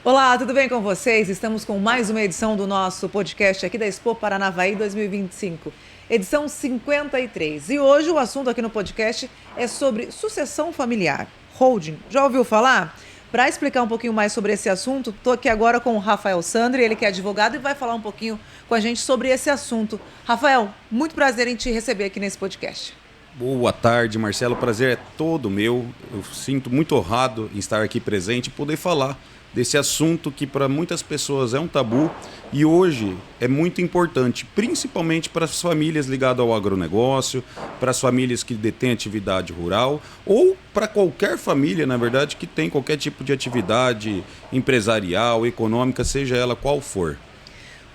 Olá, tudo bem com vocês? Estamos com mais uma edição do nosso podcast aqui da Expo Paranavaí 2025, edição 53. E hoje o assunto aqui no podcast é sobre sucessão familiar, holding. Já ouviu falar? Para explicar um pouquinho mais sobre esse assunto, estou aqui agora com o Rafael Sandri, ele que é advogado e vai falar um pouquinho com a gente sobre esse assunto. Rafael, muito prazer em te receber aqui nesse podcast. Boa tarde, Marcelo. O prazer é todo meu. Eu sinto muito honrado em estar aqui presente e poder falar desse assunto que para muitas pessoas é um tabu e hoje é muito importante, principalmente para as famílias ligadas ao agronegócio, para as famílias que detêm atividade rural ou para qualquer família, na verdade, que tem qualquer tipo de atividade empresarial, econômica, seja ela qual for.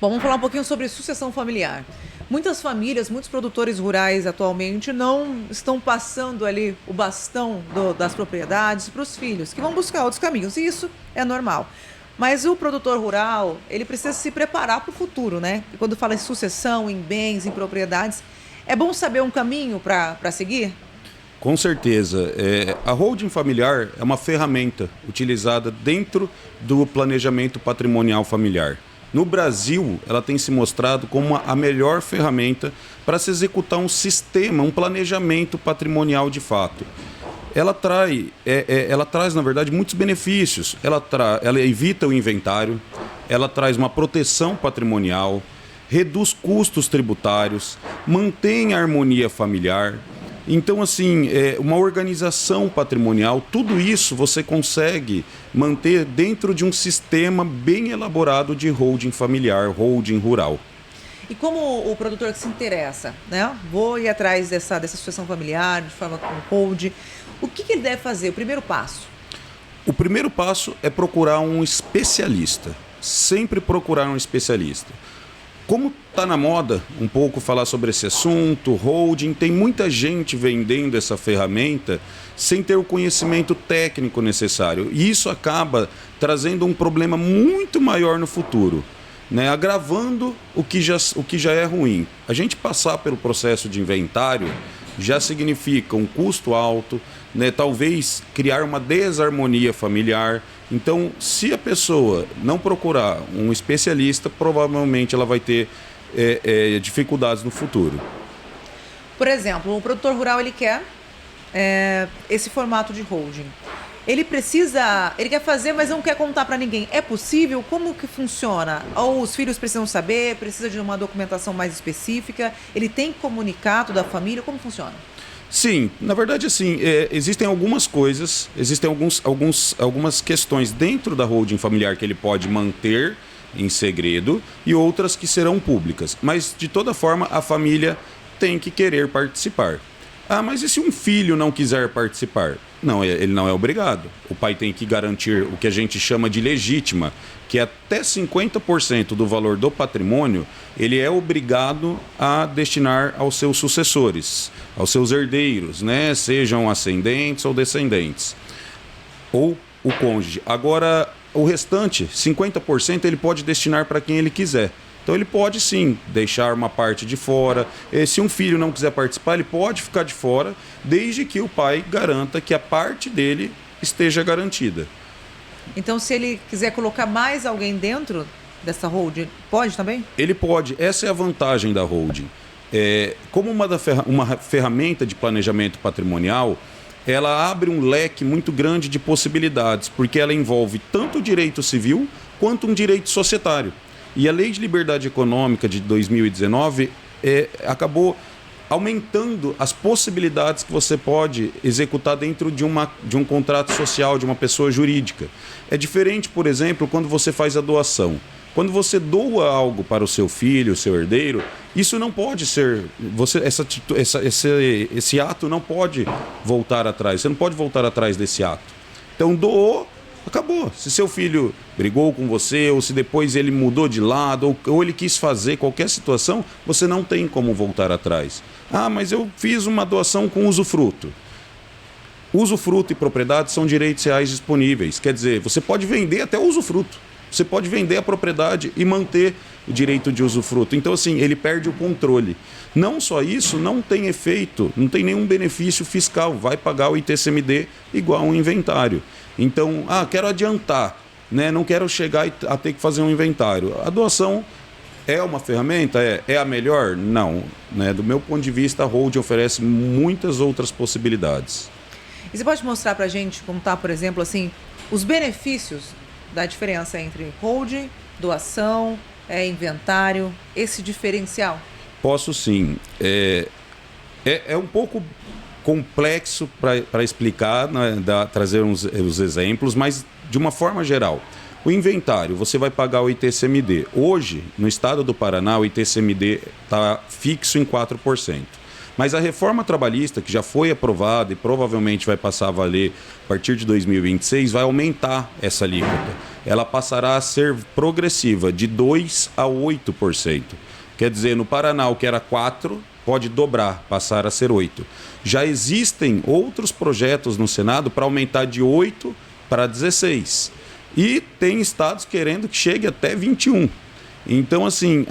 Bom, vamos falar um pouquinho sobre sucessão familiar. Muitas famílias, muitos produtores rurais atualmente não estão passando ali o bastão das propriedades para os filhos, que vão buscar outros caminhos, e isso é normal. Mas o produtor rural, ele precisa se preparar para o futuro, né? E quando fala em sucessão, em bens, em propriedades, é bom saber um caminho para seguir? Com certeza. A holding familiar é uma ferramenta utilizada dentro do planejamento patrimonial familiar. No Brasil, ela tem se mostrado como a melhor ferramenta para se executar um sistema, um planejamento patrimonial de fato. Ela traz, na verdade, muitos benefícios. Ela evita o inventário, ela traz uma proteção patrimonial, reduz custos tributários, mantém a harmonia familiar. Então, assim, uma organização patrimonial, tudo isso você consegue manter dentro de um sistema bem elaborado de holding familiar, holding rural. E como o produtor que se interessa, né? Vou ir atrás dessa sucessão familiar, de forma com holding, o que ele deve fazer? O primeiro passo? O primeiro passo é procurar um especialista. Sempre procurar um especialista. Como está na moda um pouco falar sobre esse assunto, holding, tem muita gente vendendo essa ferramenta sem ter o conhecimento técnico necessário. E isso acaba trazendo um problema muito maior no futuro, né? Agravando o que já é ruim. A gente passar pelo processo de inventário já significa um custo alto, né? Talvez criar uma desarmonia familiar. Então, se a pessoa não procurar um especialista, provavelmente ela vai ter dificuldades no futuro. Por exemplo, o produtor rural ele quer esse formato de holding. Ele quer fazer, mas não quer contar para ninguém. É possível? Como que funciona? Ou os filhos precisam saber, precisa de uma documentação mais específica? Ele tem que comunicar toda a família? Como funciona? Sim, na verdade, assim, existem algumas coisas, existem algumas questões dentro da holding familiar que ele pode manter em segredo e outras que serão públicas. Mas, de toda forma, a família tem que querer participar. Ah, mas e se um filho não quiser participar? Não, ele não é obrigado. O pai tem que garantir o que a gente chama de legítima, que é até 50% do valor do patrimônio, ele é obrigado a destinar aos seus sucessores, aos seus herdeiros, né? Sejam ascendentes ou descendentes, ou o cônjuge. Agora, o restante, 50%, ele pode destinar para quem ele quiser. Então ele pode sim deixar uma parte de fora. Se um filho não quiser participar, ele pode ficar de fora, desde que o pai garanta que a parte dele esteja garantida. Então, se ele quiser colocar mais alguém dentro dessa holding, pode também? Ele pode. Essa é a vantagem da holding. Como uma ferramenta de planejamento patrimonial, ela abre um leque muito grande de possibilidades, porque ela envolve tanto o direito civil quanto um direito societário. E a Lei de Liberdade Econômica de 2019 acabou aumentando as possibilidades que você pode executar dentro de um contrato social, de uma pessoa jurídica. É diferente, por exemplo, quando você faz a doação. Quando você doa algo para o seu filho, o seu herdeiro, isso não pode ser... Esse ato não pode voltar atrás. Você não pode voltar atrás desse ato. Então, doou, acabou. Se seu filho brigou com você, ou se depois ele mudou de lado, ou ele quis fazer qualquer situação, você não tem como voltar atrás. Ah, mas eu fiz uma doação com usufruto. Usufruto e propriedade são direitos reais disponíveis. Quer dizer, você pode vender até o usufruto. Você pode vender a propriedade e manter o direito de usufruto. Então, assim, ele perde o controle. Não só isso, não tem efeito, não tem nenhum benefício fiscal. Vai pagar o ITCMD igual um inventário. Então, quero adiantar. né? Não quero chegar a ter que fazer um inventário. A doação é uma ferramenta? É a melhor? Não. Né? Do meu ponto de vista, a holding oferece muitas outras possibilidades. E você pode mostrar para a gente como está, por exemplo, assim, os benefícios da diferença entre holding, doação, inventário, esse diferencial? Posso sim. É um pouco complexo para explicar, né, trazer os exemplos, mas de uma forma geral. O inventário, você vai pagar o ITCMD. Hoje, no estado do Paraná, o ITCMD está fixo em 4%. Mas a reforma trabalhista, que já foi aprovada e provavelmente vai passar a valer a partir de 2026, vai aumentar essa alíquota. Ela passará a ser progressiva, de 2% a 8%. Quer dizer, no Paraná, o que era 4%, pode dobrar, passar a ser 8%. Já existem outros projetos no Senado para aumentar de 8% para 16%. E tem estados querendo que chegue até 21%. Então, assim,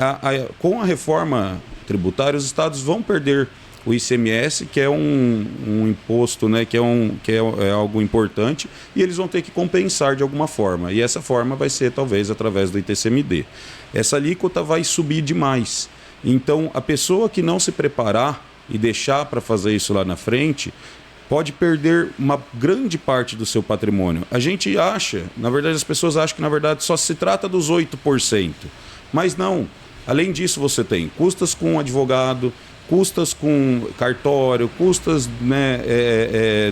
com a reforma tributária, os estados vão perder o ICMS, que é um imposto, né, que é algo importante, e eles vão ter que compensar de alguma forma. E essa forma vai ser, talvez, através do ITCMD. Essa alíquota vai subir demais. Então, a pessoa que não se preparar e deixar para fazer isso lá na frente, pode perder uma grande parte do seu patrimônio. A gente acha, na verdade, as pessoas acham que, na verdade, só se trata dos 8%. Mas não. Além disso, você tem custas com advogado, custas com cartório, custas, né,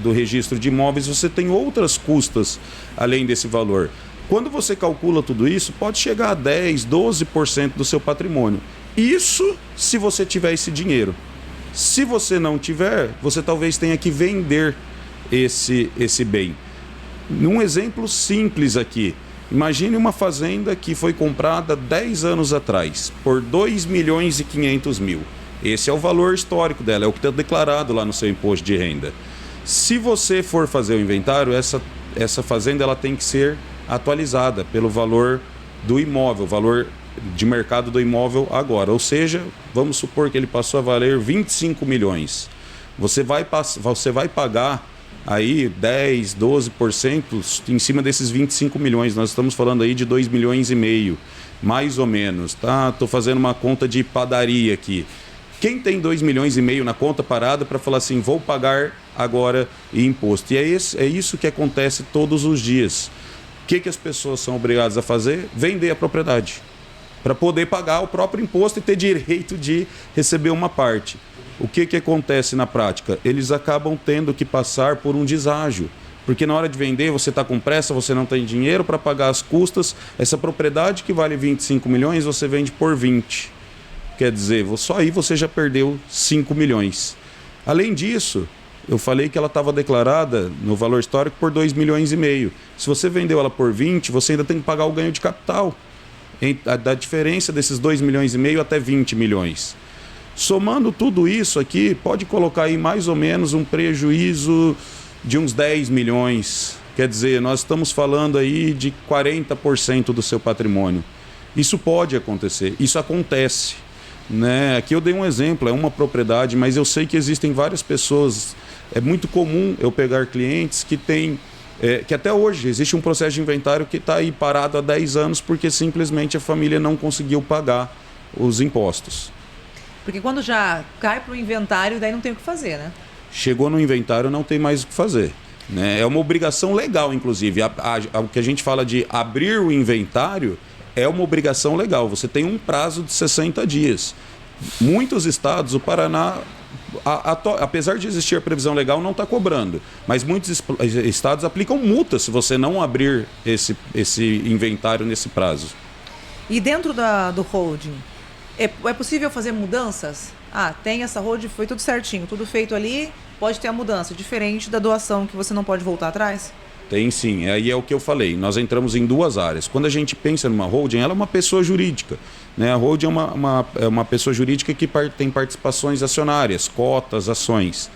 do registro de imóveis, você tem outras custas além desse valor. Quando você calcula tudo isso, pode chegar a 10%, 12% do seu patrimônio. Isso se você tiver esse dinheiro. Se você não tiver, você talvez tenha que vender esse bem. Num exemplo simples aqui, imagine uma fazenda que foi comprada 10 anos atrás, por 2.500.000. Esse é o valor histórico dela, é o que está declarado lá no seu imposto de renda. Se você for fazer o inventário, essa fazenda ela tem que ser atualizada pelo valor do imóvel, valor de mercado do imóvel agora. Ou seja, vamos supor que ele passou a valer 25 milhões. Você vai pagar aí 10, 12% em cima desses 25 milhões. Nós estamos falando aí de 2,5 milhões, mais ou menos, tá? Estou fazendo uma conta de padaria aqui. Quem tem 2,5 milhões na conta parada para falar assim, vou pagar agora imposto? E é isso que acontece todos os dias. O que as pessoas são obrigadas a fazer? Vender a propriedade, para poder pagar o próprio imposto e ter direito de receber uma parte. O que acontece na prática? Eles acabam tendo que passar por um deságio, porque na hora de vender você está com pressa, você não tem dinheiro para pagar as custas, essa propriedade que vale 25 milhões você vende por 20. Quer dizer, só aí você já perdeu 5 milhões. Além disso, eu falei que ela estava declarada no valor histórico por 2,5 milhões. Se você vendeu ela por 20, você ainda tem que pagar o ganho de capital. Da diferença desses 2,5 milhões até 20 milhões. Somando tudo isso aqui, pode colocar aí mais ou menos um prejuízo de uns 10 milhões. Quer dizer, nós estamos falando aí de 40% do seu patrimônio. Isso pode acontecer, isso acontece. Né? Aqui eu dei um exemplo, é uma propriedade, mas eu sei que existem várias pessoas. É muito comum eu pegar clientes que têm... que até hoje existe um processo de inventário que está aí parado há 10 anos porque simplesmente a família não conseguiu pagar os impostos. Porque quando já cai para o inventário, daí não tem o que fazer, né? Chegou no inventário, não tem mais o que fazer. Né? É uma obrigação legal, inclusive. O que a gente fala de abrir o inventário é uma obrigação legal. Você tem um prazo de 60 dias. Muitos estados, o Paraná... apesar de existir a previsão legal, não está cobrando. Mas muitos estados aplicam multa se você não abrir esse inventário nesse prazo. E dentro do holding, é possível fazer mudanças? Tem essa holding, foi tudo certinho, tudo feito ali, pode ter a mudança, diferente da doação que você não pode voltar atrás? Tem sim, aí é o que eu falei, nós entramos em duas áreas. Quando a gente pensa numa holding, ela é uma pessoa jurídica. Né? A holding é uma pessoa jurídica que tem participações acionárias, cotas, ações.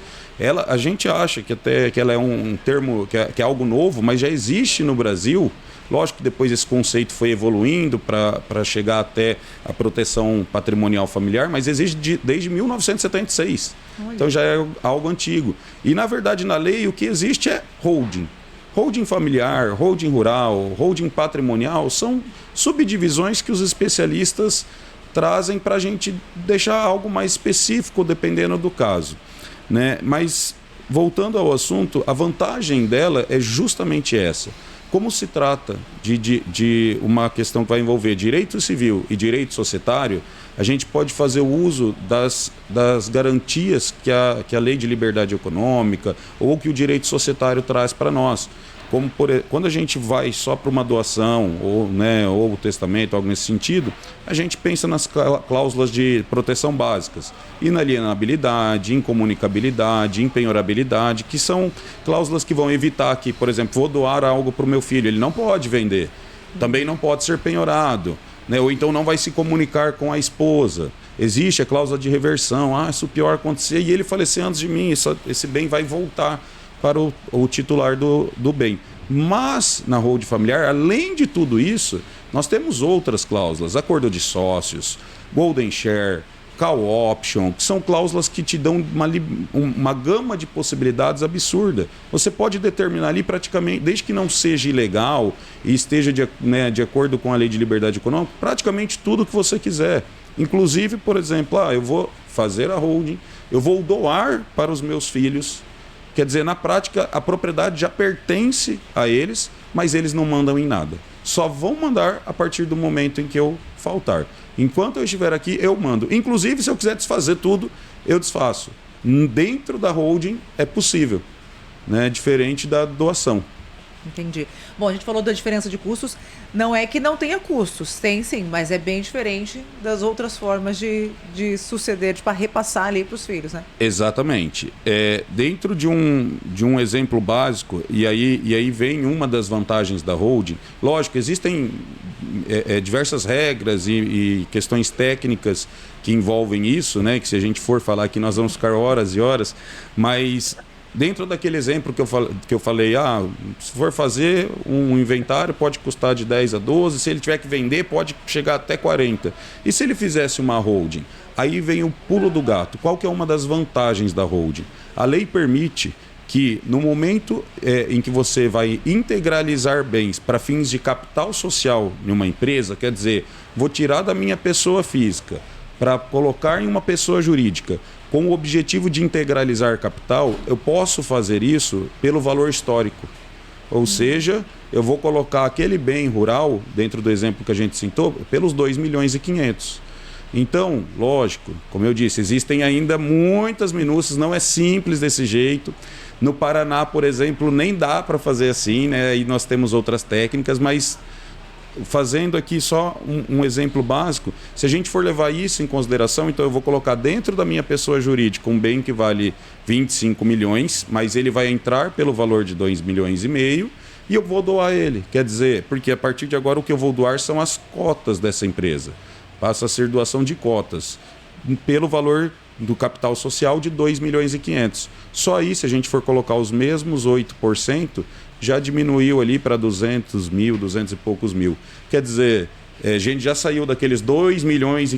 A gente acha que ela é um termo, que é algo novo, mas já existe no Brasil. Lógico que depois esse conceito foi evoluindo para chegar até a proteção patrimonial familiar, mas existe desde 1976. Olha. Então já é algo antigo. E, na verdade, na lei, o que existe é holding. Holding familiar, holding rural, holding patrimonial são subdivisões que os especialistas trazem para a gente deixar algo mais específico dependendo do caso, né? Mas, voltando ao assunto, a vantagem dela é justamente essa. Como se trata de uma questão que vai envolver direito civil e direito societário, a gente pode fazer o uso das garantias que a lei de liberdade econômica ou que o direito societário traz para nós. Como quando a gente vai só para uma doação ou o testamento, algo nesse sentido, a gente pensa nas cláusulas de proteção básicas, inalienabilidade, incomunicabilidade, impenhorabilidade, que são cláusulas que vão evitar que, por exemplo, vou doar algo para o meu filho, ele não pode vender, também não pode ser penhorado, né? Ou então não vai se comunicar com a esposa. Existe a cláusula de reversão, se o pior acontecer e ele falecer antes de mim, esse bem vai voltar para o titular do bem. Mas, na holding familiar, além de tudo isso, nós temos outras cláusulas, acordo de sócios, golden share, call option, que são cláusulas que te dão uma gama de possibilidades absurda. Você pode determinar ali praticamente, desde que não seja ilegal e esteja de acordo com a lei de liberdade econômica, praticamente tudo que você quiser. Inclusive, por exemplo, eu vou fazer a holding, eu vou doar para os meus filhos. Quer dizer, na prática, a propriedade já pertence a eles, mas eles não mandam em nada. Só vão mandar a partir do momento em que eu faltar. Enquanto eu estiver aqui, eu mando. Inclusive, se eu quiser desfazer tudo, eu desfaço. Dentro da holding é possível, né? Diferente da doação. Entendi. Bom, a gente falou da diferença de custos. Não é que não tenha custos, tem sim, mas é bem diferente das outras formas de suceder, para repassar ali para os filhos, né? Exatamente. Dentro de um exemplo básico, e aí vem uma das vantagens da holding. Lógico, existem diversas regras e questões técnicas que envolvem isso, né? Que se a gente for falar aqui, nós vamos ficar horas e horas, mas dentro daquele exemplo que eu falei, se for fazer um inventário, pode custar de 10 a 12, se ele tiver que vender, pode chegar até 40. E se ele fizesse uma holding? Aí vem o pulo do gato. Qual que é uma das vantagens da holding? A lei permite que, no momento em que você vai integralizar bens para fins de capital social em uma empresa, quer dizer, vou tirar da minha pessoa física para colocar em uma pessoa jurídica, com o objetivo de integralizar capital, eu posso fazer isso pelo valor histórico. Ou seja, eu vou colocar aquele bem rural, dentro do exemplo que a gente citou, pelos 2,5 milhões. Então, lógico, como eu disse, existem ainda muitas minúcias, não é simples desse jeito. No Paraná, por exemplo, nem dá para fazer assim, né? E nós temos outras técnicas, mas fazendo aqui só um exemplo básico, se a gente for levar isso em consideração, então eu vou colocar dentro da minha pessoa jurídica um bem que vale 25 milhões, mas ele vai entrar pelo valor de 2,5 milhões e eu vou doar ele. Quer dizer, porque a partir de agora o que eu vou doar são as cotas dessa empresa. Passa a ser doação de cotas pelo valor do capital social de 2,5 milhões. Só aí, se a gente for colocar os mesmos 8%, já diminuiu ali para 200 mil, 200 e poucos mil. Quer dizer, a gente já saiu daqueles 2,5 milhões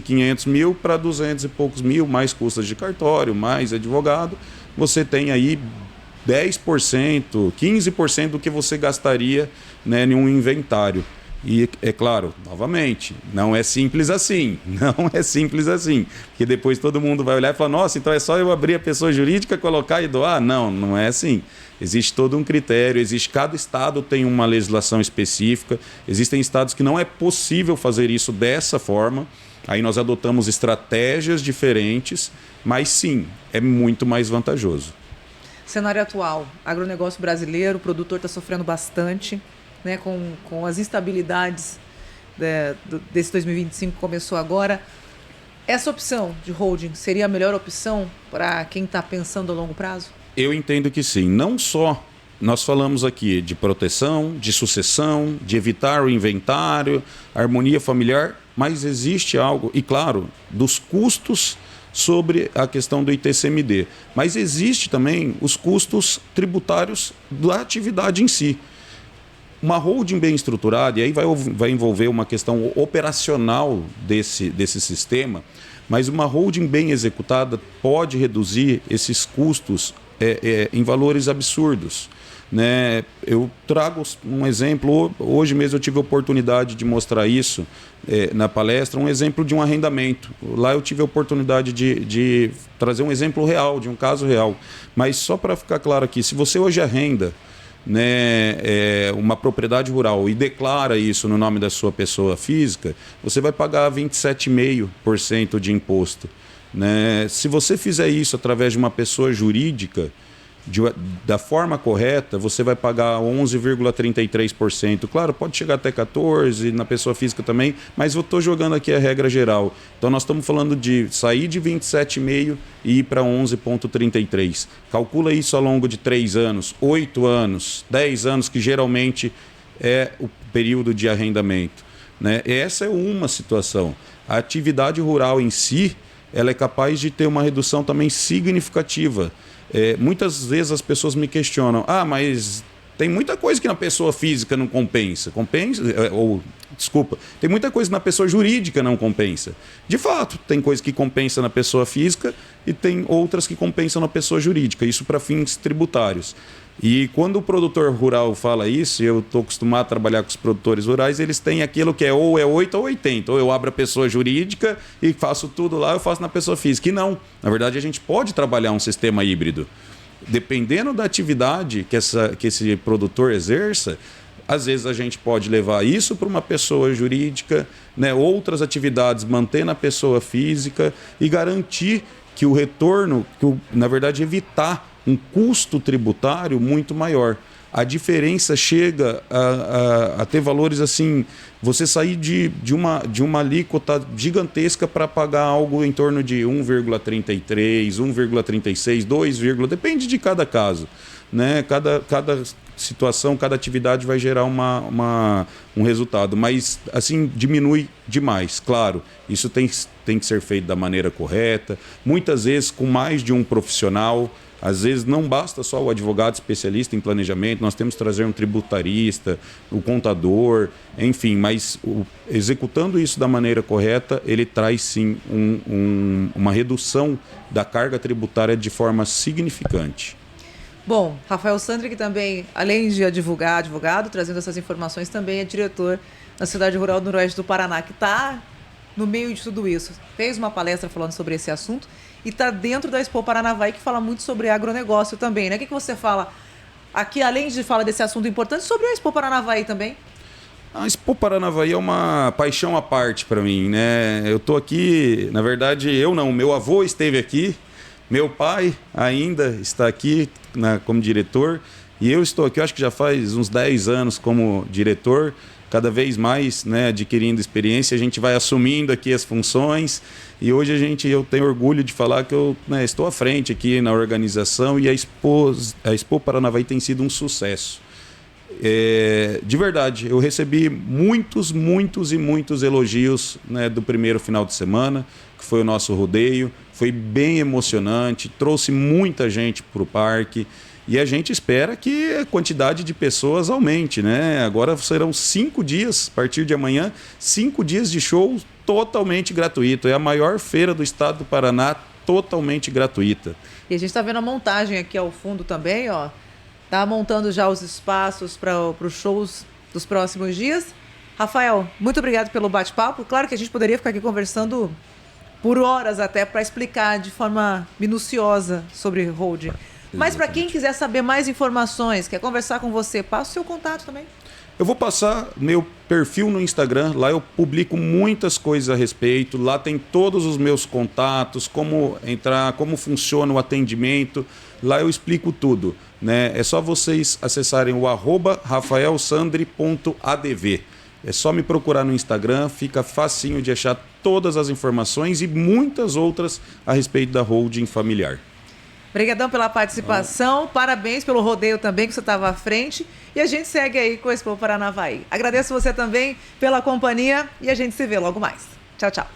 para 200 e poucos mil, mais custas de cartório, mais advogado. Você tem aí 10%, 15% do que você gastaria, né, em um inventário. E, é claro, novamente, não é simples assim. Não é simples assim. Porque depois todo mundo vai olhar e falar, nossa, então é só eu abrir a pessoa jurídica, colocar e doar? Não, não é assim. Existe todo um critério, cada estado tem uma legislação específica. Existem estados que não é possível fazer isso dessa forma. Aí nós adotamos estratégias diferentes, mas sim, é muito mais vantajoso. Cenário atual, agronegócio brasileiro, o produtor está sofrendo bastante, né, com as instabilidades desse 2025 que começou agora. Essa opção de holding seria a melhor opção para quem está pensando a longo prazo? Eu entendo que sim. Não só nós falamos aqui de proteção, de sucessão, de evitar o inventário, harmonia familiar, mas existe algo, e claro, dos custos sobre a questão do ITCMD. Mas existe também os custos tributários da atividade em si. Uma holding bem estruturada, e aí vai envolver uma questão operacional desse sistema, mas uma holding bem executada pode reduzir esses custos em valores absurdos. Né? Eu trago um exemplo, hoje mesmo eu tive a oportunidade de mostrar isso na palestra, um exemplo de um arrendamento. Lá eu tive a oportunidade de trazer um exemplo real, de um caso real. Mas só para ficar claro aqui, se você hoje arrenda, né, uma propriedade rural e declara isso no nome da sua pessoa física, você vai pagar 27,5% de imposto. Né? Se você fizer isso através de uma pessoa jurídica, da forma correta, você vai pagar 11,33%. Claro, pode chegar até 14% na pessoa física também, mas eu estou jogando aqui a regra geral. Então nós estamos falando de sair de 27,5% e ir para 11,33%. Calcula isso ao longo de 3 anos, 8 anos, 10 anos, que geralmente é o período de arrendamento. Né? Essa é uma situação. A atividade rural em si, ela é capaz de ter uma redução também significativa. Muitas vezes as pessoas me questionam, mas tem muita coisa que na pessoa física não compensa. Tem muita coisa na pessoa jurídica não compensa. De fato, tem coisa que compensa na pessoa física e tem outras que compensam na pessoa jurídica, isso para fins tributários. E quando o produtor rural fala isso, eu estou acostumado a trabalhar com os produtores rurais, eles têm aquilo que ou é 8 ou 80. Ou eu abro a pessoa jurídica e faço tudo lá, eu faço na pessoa física. E não. Na verdade, a gente pode trabalhar um sistema híbrido. Dependendo da atividade que esse produtor exerça, às vezes a gente pode levar isso para uma pessoa jurídica, né? Outras atividades manter na pessoa física e garantir que o retorno, na verdade, evitar um custo tributário muito maior. A diferença chega a ter valores assim, você sair de uma alíquota gigantesca para pagar algo em torno de 1,33, 1,36, 2, depende de cada caso. Né? Cada situação, cada atividade vai gerar um resultado, mas assim diminui demais, claro. Isso tem que ser feito da maneira correta, muitas vezes com mais de um profissional. Às vezes não basta só o advogado especialista em planejamento, nós temos que trazer um tributarista, o contador, enfim, mas executando isso da maneira correta, ele traz sim uma redução da carga tributária de forma significante. Bom, Rafael Sandri, que também, além de advogado, trazendo essas informações, também é diretor na Cidade Rural do Noroeste do Paraná, que está no meio de tudo isso. Fez uma palestra falando sobre esse assunto e está dentro da Expo Paranavaí, que fala muito sobre agronegócio também, né? O que você fala aqui, além de falar desse assunto importante, sobre a Expo Paranavaí também? A Expo Paranavaí é uma paixão à parte para mim, né? Eu estou aqui, na verdade, meu avô esteve aqui, meu pai ainda está aqui como diretor, e eu estou aqui, acho que já faz uns 10 anos como diretor, cada vez mais, né, adquirindo experiência, a gente vai assumindo aqui as funções, e hoje eu tenho orgulho de falar que eu estou à frente aqui na organização, e a Expo Paranavaí tem sido um sucesso. De verdade, eu recebi muitos elogios, né, do primeiro final de semana, que foi o nosso rodeio, foi bem emocionante, trouxe muita gente para o parque, e a gente espera que a quantidade de pessoas aumente, né? Agora serão 5 dias, a partir de amanhã, 5 dias de show totalmente gratuito. É a maior feira do estado do Paraná, totalmente gratuita. E a gente está vendo a montagem aqui ao fundo também, ó. Tá montando já os espaços para os shows dos próximos dias. Rafael, muito obrigado pelo bate-papo. Claro que a gente poderia ficar aqui conversando por horas até para explicar de forma minuciosa sobre holding. Mas para quem quiser saber mais informações, quer conversar com você, passa o seu contato também. Eu vou passar meu perfil no Instagram, lá eu publico muitas coisas a respeito, lá tem todos os meus contatos, como entrar, como funciona o atendimento, lá eu explico tudo. Né? É só vocês acessarem o @rafaelsandri.adv. É só me procurar no Instagram, fica facinho de achar todas as informações e muitas outras a respeito da holding familiar. Obrigadão pela participação, parabéns pelo rodeio também, que você estava à frente, e a gente segue aí com o Expo Paranavaí. Agradeço você também pela companhia e a gente se vê logo mais. Tchau, tchau.